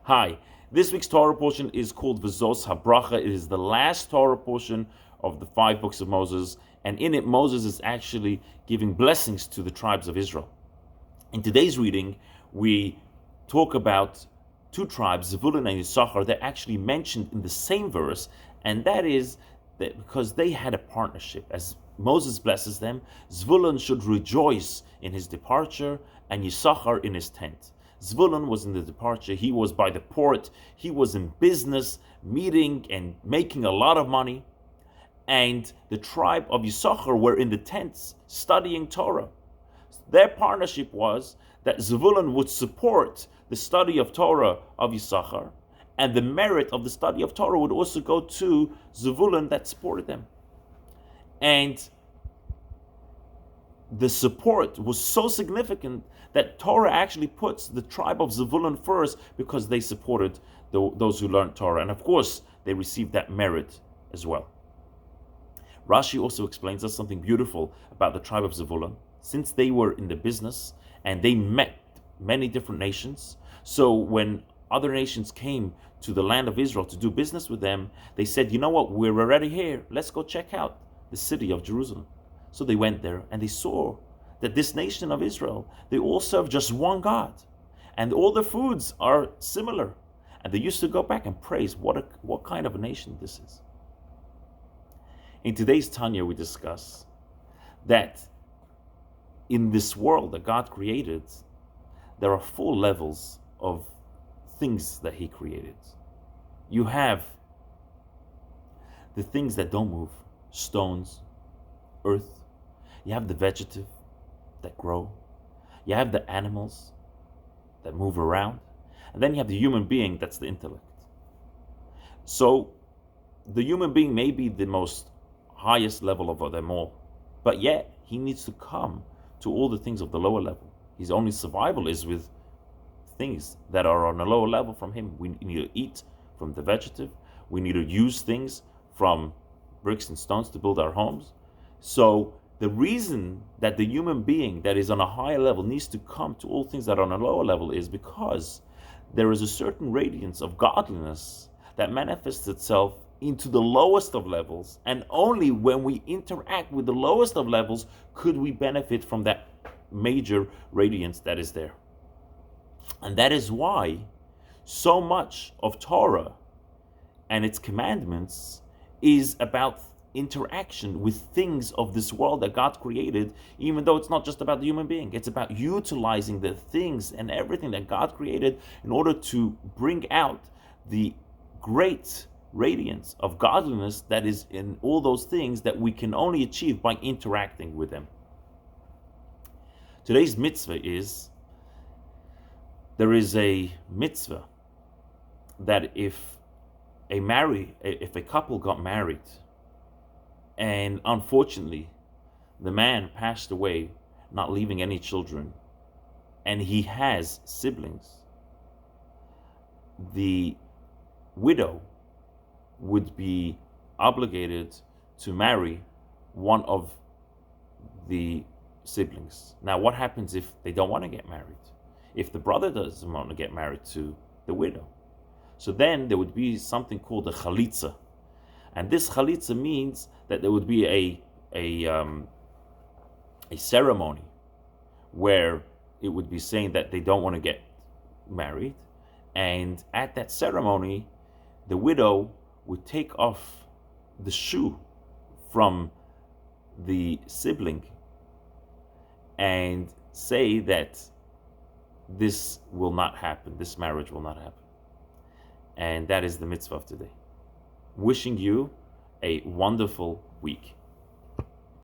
Hi, this week's Torah portion is called V'zos HaBracha. It is the last Torah portion of the 5 books of Moses, and in it Moses is actually giving blessings to the tribes of Israel. In today's reading, we talk about two tribes, Zevulun and Yisachar. They're actually mentioned in the same verse, and that is that because they had a partnership. As Moses blesses them, Zvulun should rejoice in his departure and Yisachar in his tent. Zvulun was in the departure, he was by the port, he was in business, meeting and making a lot of money. And the tribe of Yisachar were in the tents studying Torah. Their partnership was that Zvulun would support the study of Torah of Yisachar, and the merit of the study of Torah would also go to Zvulun that supported them. And the support was so significant that Torah actually puts the tribe of Zvulun first because they supported those who learned Torah. And of course, they received that merit as well. Rashi also explains us something beautiful about the tribe of Zvulun. Since they were in the business and they met many different nations, so when other nations came to the land of Israel to do business with them, they said, you know what, we're already here. Let's go check out the city of Jerusalem. So they went there and they saw that this nation of Israel, they all serve just one God. And all the foods are similar. And they used to go back and praise what kind of a nation this is. In today's Tanya, we discuss that in this world that God created, there are 4 levels of things that He created. You have the things that don't move, stones, earth. You have the vegetative that grow. You have the animals that move around. And then you have the human being, that's the intellect. So the human being may be the most highest level of them all, but yet he needs to come to all the things of the lower level. His only survival is with things that are on a lower level from him. We need to eat from the vegetative. We need to use things from bricks and stones to build our homes. So the reason that the human being that is on a higher level needs to come to all things that are on a lower level is because there is a certain radiance of godliness that manifests itself into the lowest of levels, and only when we interact with the lowest of levels could we benefit from that major radiance that is there. And that is why so much of Torah and its commandments is about interaction with things of this world that God created, even though it's not just about the human being. It's about utilizing the things and everything that God created in order to bring out the great radiance of godliness that is in all those things that we can only achieve by interacting with them. Today's mitzvah is, there is a mitzvah that if a couple got married and unfortunately the man passed away not leaving any children and he has siblings, the widow would be obligated to marry one of the siblings. Now, what happens if they don't want to get married? If the brother doesn't want to get married to the widow? So then there would be something called a chalitza. And this chalitza means that there would be a ceremony where it would be saying that they don't want to get married. And at that ceremony, the widow would take off the shoe from the sibling and say that this will not happen, this marriage will not happen. And that is the mitzvah of today. Wishing you a wonderful week.